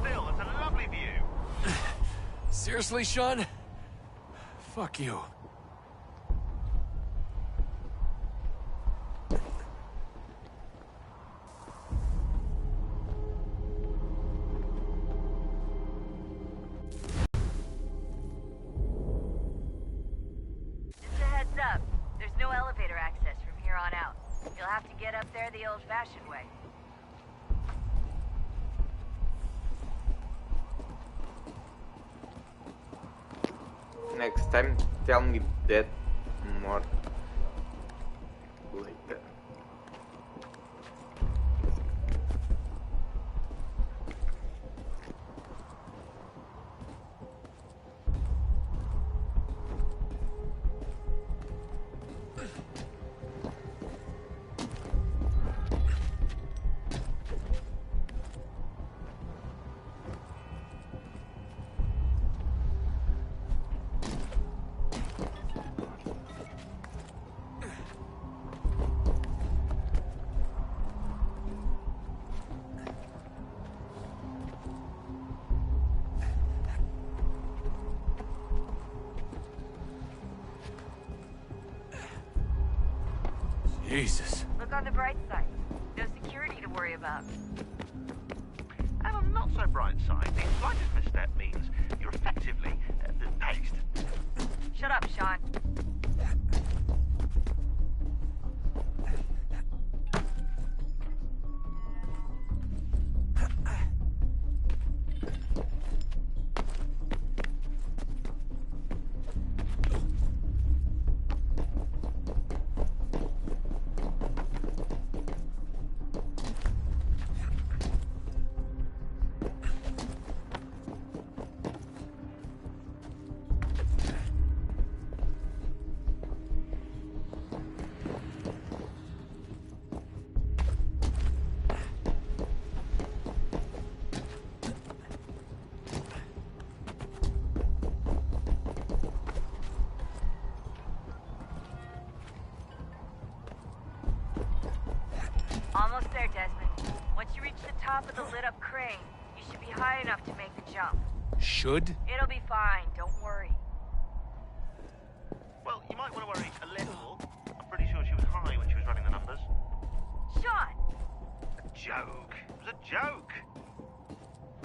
still. It's a lovely view. Seriously, Sean? Fuck you. Just a heads up. There's no elevator access from here on out. You'll have to get up there the old-fashioned way. Next time, tell me that more later. Jesus. Look on the bright side. No security to worry about. And on the not so bright side, the slightest misstep means you're effectively paced. Shut up, Sean. Almost there, Desmond. Once you reach the top of the lit-up crane, you should be high enough to make the jump. Should? It'll be fine, don't worry. Well, you might want to worry a little. I'm pretty sure she was high when she was running the numbers. Sean! A joke. It was a joke.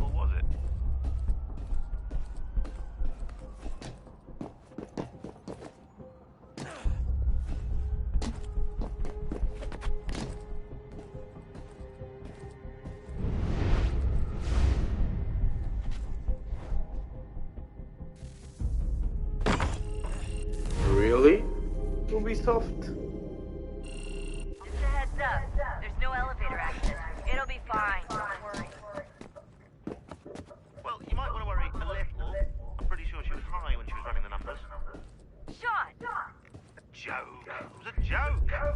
Or was it? Really? Ubisoft? Just a heads up. There's no elevator access. It'll be fine, don't worry. Well, you might want to worry a little. I'm pretty sure she was high when she was running the numbers. Sean! A joke. It was a joke.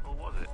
Or was it?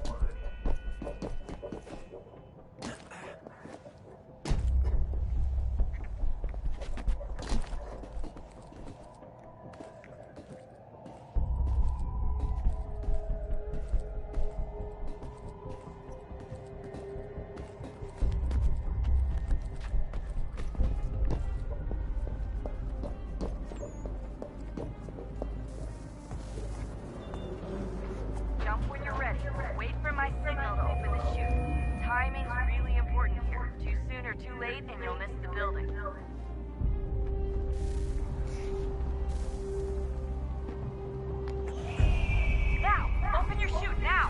Jump when you're ready. Wait for my signal to open the chute. Timing's really important here. Too soon or too late, and you'll miss the building. Now! Open your chute, now!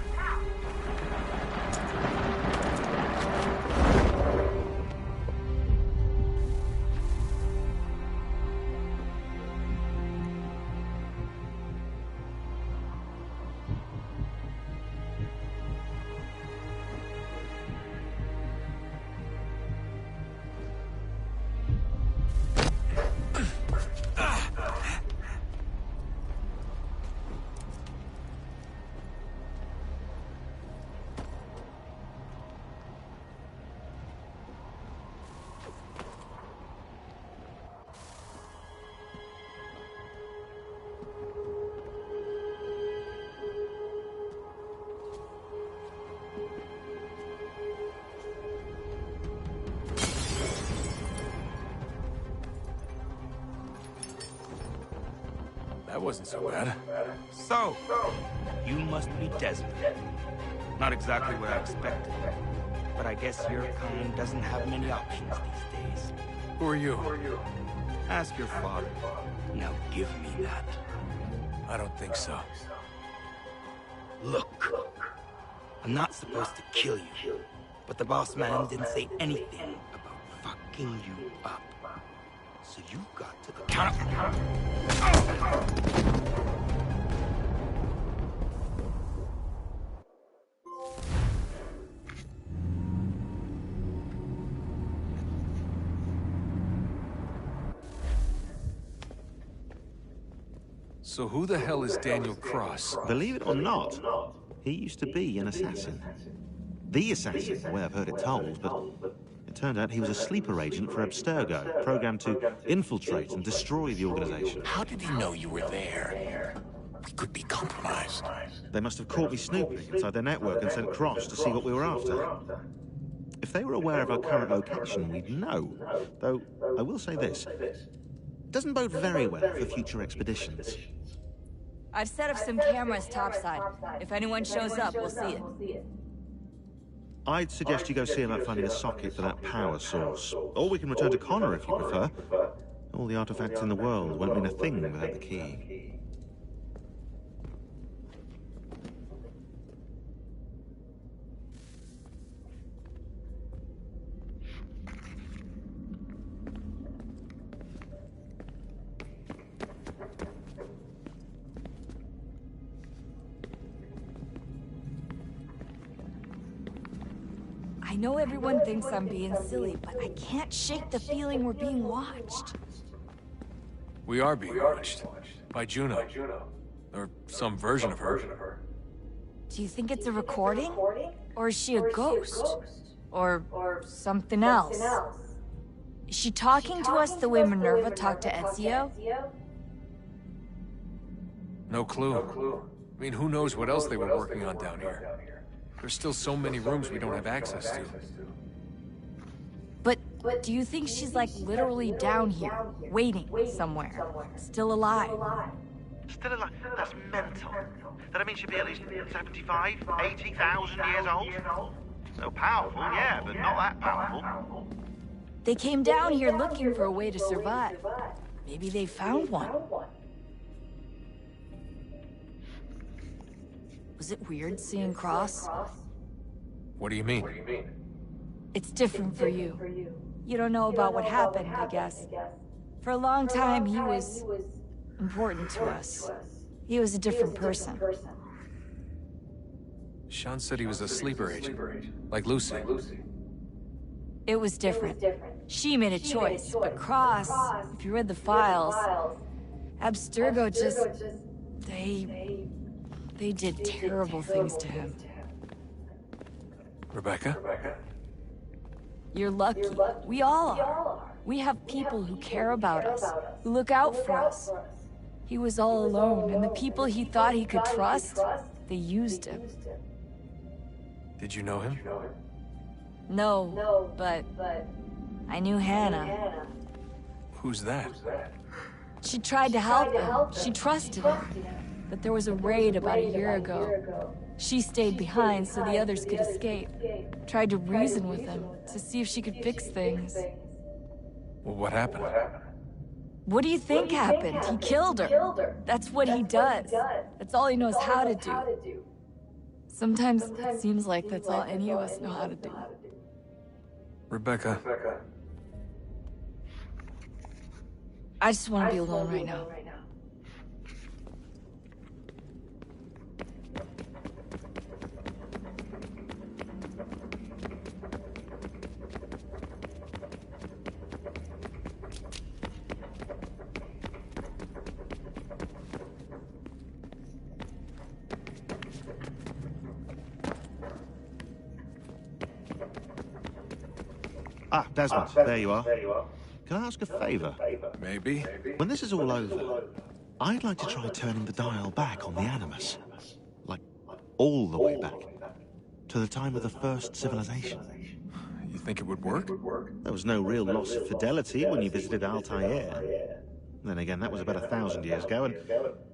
That wasn't so bad. So, you must be Desmond. Not exactly what I expected, but I guess your kind doesn't have many options these days. Who are you? Ask your father. Now give me that. I don't think so. Look, I'm not supposed to kill you, but the boss man didn't say anything about fucking you up. So you got to the count. So who the hell is Daniel Cross? Believe it or not, he used to be an assassin. The assassin, the way I've heard it told, but it turned out he was a sleeper agent for Abstergo, programmed to infiltrate and destroy the organization. How did he know you were there? We could be compromised. They must have caught me snooping inside their network and sent Cross to see what we were after. If they were aware of our current location, we'd know. Though, I will say this. It doesn't bode very well for future expeditions. I've set up some cameras topside. If anyone shows up, we'll see it. I'd suggest you go see about finding a socket for that power source. Or we can return to Connor if you prefer. All the artifacts in the world won't mean a thing without the key. I know everyone thinks I'm being silly, but I can't shake the feeling we're being watched. We are being watched. By Juno. Or some version of her. Do you think it's a recording? Or is she a ghost? Or something else? Is she talking to us the way Minerva talked to Ezio? No clue. I mean, who knows what else they were working on down here? There's still so many rooms we don't have access to. But do you think she's like literally down here, waiting somewhere, still alive? Still alive? That's mental. That means she'd be at least 75, 80,000 years old? So powerful, yeah, but not that powerful. They came down here looking for a way to survive. Maybe they found one. Was it weird seeing Cross? What do you mean? It's different for you. You don't know about what happened, I guess. For a long time, he was important to us. He was a different person. Sean said he was a sleeper agent. Like Lucy. It was different. She made a choice, but Cross, if you read the files, Abstergo just... They did terrible things to him. Rebecca? You're lucky. We all are. We have people who care about us, who look out for us. He was all alone, and the people he thought he could trust, they used him. Did you know him? No, but I knew Hannah. Who's that? She tried to help him. She trusted him. But there was a raid about a year ago. She stayed behind so the others could escape. Tried to reason with him to see if she could fix things. Well, what happened? What do you think happened? He killed her. That's what he does. That's all he knows how to do. Sometimes it seems like that's all any of us know how to do. Rebecca. I just want to be alone right now. Ah, Desmond, there you are. Can I ask a favor? Maybe. When this is all over, I'd like to try turning the dial back on the Animus. Like, all the way back. To the time of the first civilization. You think it would work? There was no real loss of fidelity when you visited Altair. Then again, that was about 1,000 years ago, and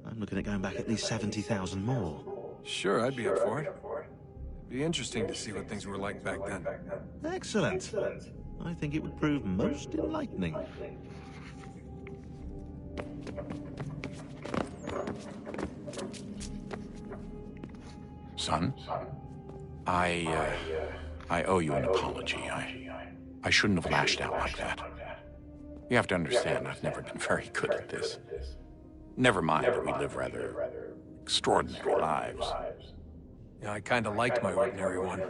I'm looking at going back at least 70,000 more. Sure, I'd be up for it. It'd be interesting to see what things were like back then. Excellent. I think it would prove most enlightening. Son, I owe you an apology. I shouldn't have lashed out like that. You have to understand, I've never been very good at this. Never mind that we live rather extraordinary lives. Yeah, I kinda liked my ordinary one.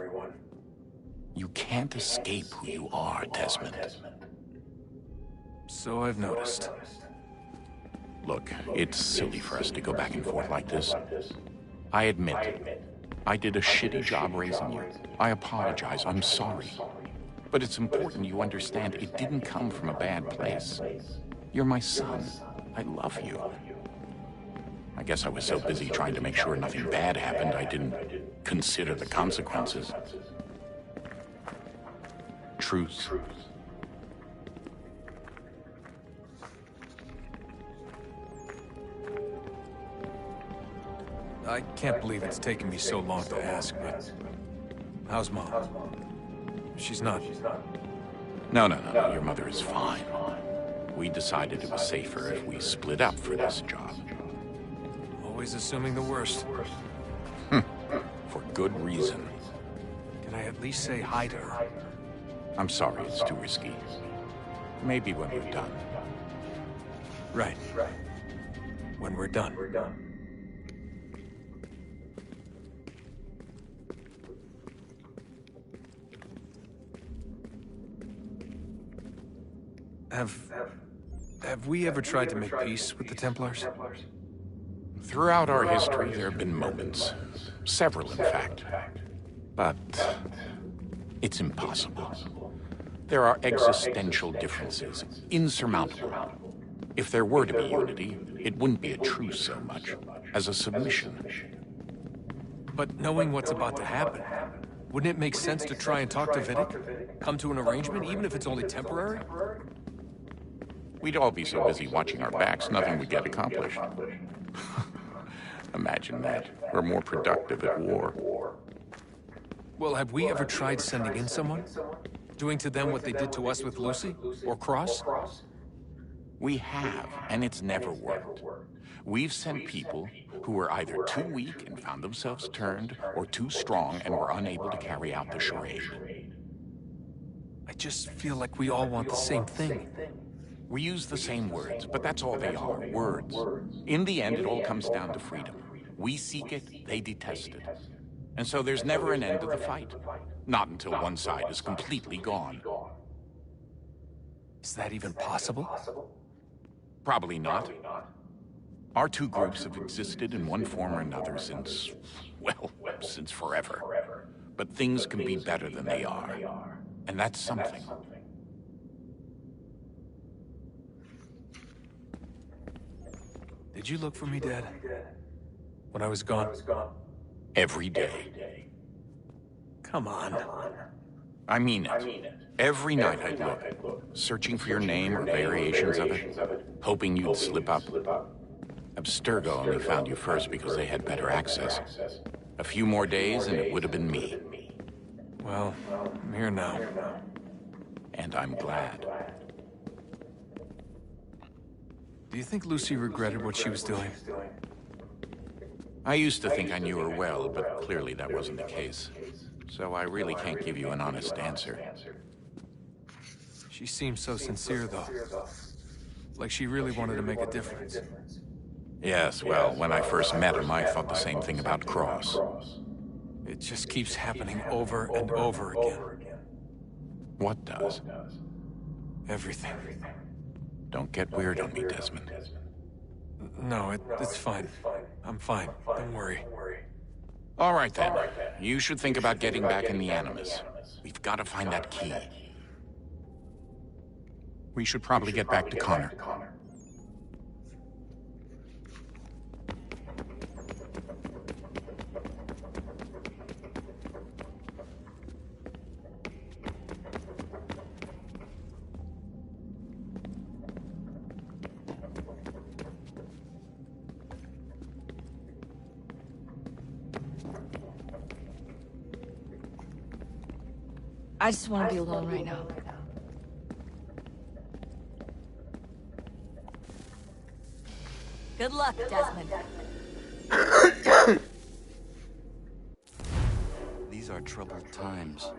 You can't escape who you are, Desmond. So I've noticed. Look, it's silly for us to go back and forth like this. I admit, I did a shitty job raising you. I apologize, I'm sorry. But it's important you understand it didn't come from a bad place. You're my son. I love you. I guess I was so busy trying to make sure nothing bad happened, I didn't consider the consequences. Truth. I can't believe it's taken me so long to ask, but... How's Mom? She's not... No. Your mother is fine. We decided it was safer if we split up for this job. Always assuming the worst. For good reason. Can I at least say hi to her? I'm sorry, it's too risky. Maybe when we're done. Right. When we're done. Have we ever tried to make peace with the Templars? Throughout our history, there have been moments. Several, in fact. But it's impossible. There are existential differences, insurmountable. If there were to be unity, it wouldn't be a truce so much as a submission. But knowing what's about to happen, wouldn't it make sense to try and talk to Vidic? Come to an arrangement, even if it's only temporary? We'd all be so busy watching our backs, nothing would get accomplished. Imagine that. We're more productive at war. Well, have we ever tried sending in someone? Doing to them what they did to us with Lucy? Or Cross? We have, and it's never worked. We've sent people who were either too weak and found themselves turned, or too strong and were unable to carry out the charade. I just feel like we all want the same thing. We use the same words, but that's all they are, words. In the end, it all comes down to freedom. We seek it, they detest it. And so there's never an end to the fight. Not until one side is completely gone. Is that even possible? Probably not. Our two groups have existed in one form or another since, well, since forever. But things can be better than they are. And that's something. Did you look for me, Dad? When I was gone? Every day. Come on. I mean it. Every night I'd look, searching for your name or variations of it, hoping you'd slip up. Abstergo only found you first because they had better access. A few more days and it would have been me. Well, I'm here now. And I'm glad. Do you think Lucy regretted what she was doing? I used to think I knew her well, but clearly that wasn't the case. So I really can't give you an honest answer. She seemed so sincere, though. Like she really wanted to make a difference. Yes, well, when I first met him, I thought the same thing about Cross. It just keeps happening over and over again. What does? Everything. Don't get weird on me, Desmond. No, it's fine. I'm fine. Don't worry. All right, then. You should think about getting back in the Animus. We've got to find that key. We should probably get back to Connor. I just want to be alone right now. Good luck, Desmond. These are troubled times.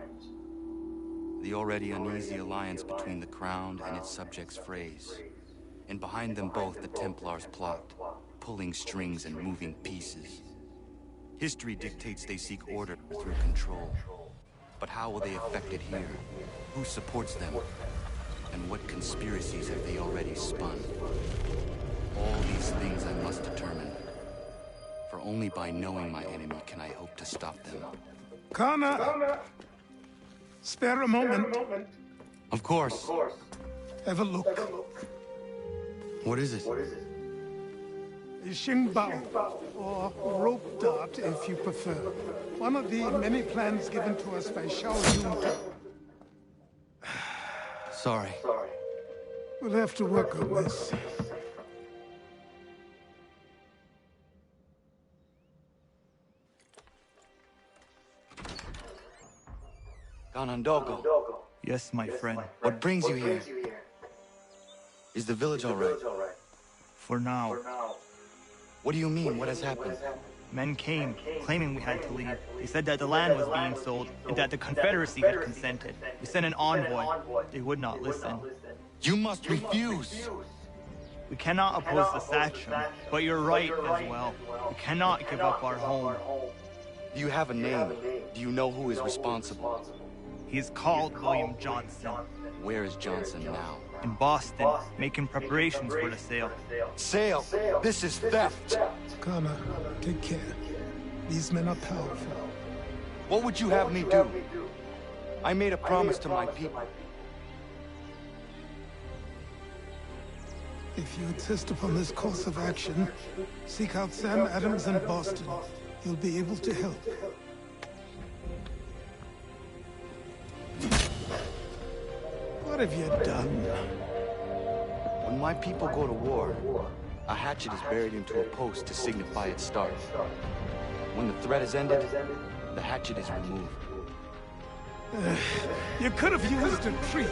The already uneasy alliance between the Crown and its subjects frays. And behind them both the Templars plot, pulling strings and moving pieces. History dictates they seek order through control. But how will they affect it here? Who supports them? And what conspiracies have they already spun? All these things I must determine. For only by knowing my enemy can I hope to stop them. Connor! Spare a moment. Of course. Have a look. What is it? A Xingbao, or rope dart if you prefer. One of the many plans given to us by Xiao Yun. Sorry. We'll have to work on this. Ganondogo. Yes, my friend. What brings you here? Is the village all right? For now. What do you mean? What has happened? Men came, claiming we had to leave. They said that the land was being sold, and that the Confederacy had consented. We sent an envoy. They would not listen. You must refuse! We cannot oppose the Sachem, but you're right as well. We cannot give up our home. Do you have a name? Do you know who is responsible? He is called William Johnson. Where is Johnson now? In Boston, making preparations for the sale. Sale? This is theft! Connor, take care. These men are powerful. What would you have me do? I made a promise to my people. If you insist upon this course of action, seek out Sam Adams in Boston. He'll be able to help. What have you done? When my people go to war, a hatchet is buried into a post to signify its start. When the threat is ended, the hatchet is removed. You could have used a tree.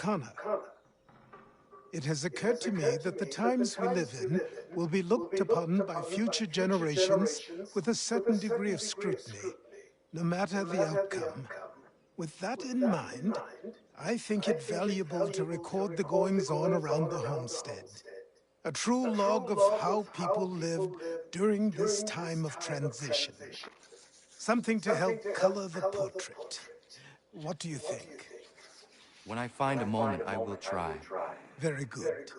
Connor. It has occurred to me that the times we live in will be looked upon by future generations with a certain degree of scrutiny, no matter the outcome. With that in mind, I think it valuable to record the goings-on around the homestead. A true log of how people lived during this time of transition. Something to help color the portrait. What do you think? When I find a moment, I will try. Very good.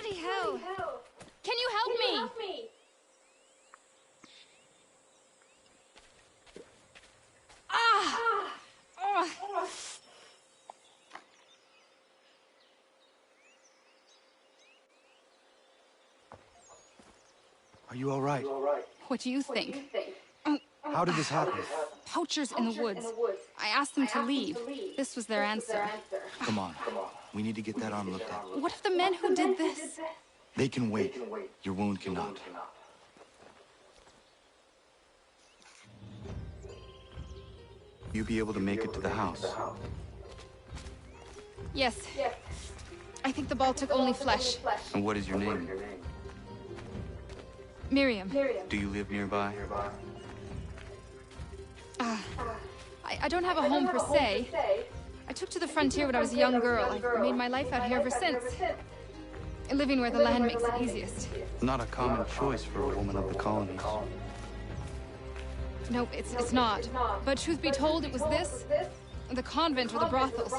Bloody hell! Can you help me? Ah! Oh. Are you all right? What do you think? How did this happen? Poachers in the woods. I asked them to leave. This was their answer. Come on. We need to get that arm looked at. What if the men who did this... They can wait. Your wound cannot. You be able to make it to the house? Yes. I think the ball took only flesh. And what is your name? Miriam. Do you live nearby? I don't have a home per se. I took to the frontier when I was a young girl. I've made my life out here ever since. Living where the land makes it easiest. Not a common choice for a woman of the colonies. No, it's not. But truth be told, it was this, the convent or the brothels.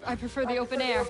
I prefer the open air.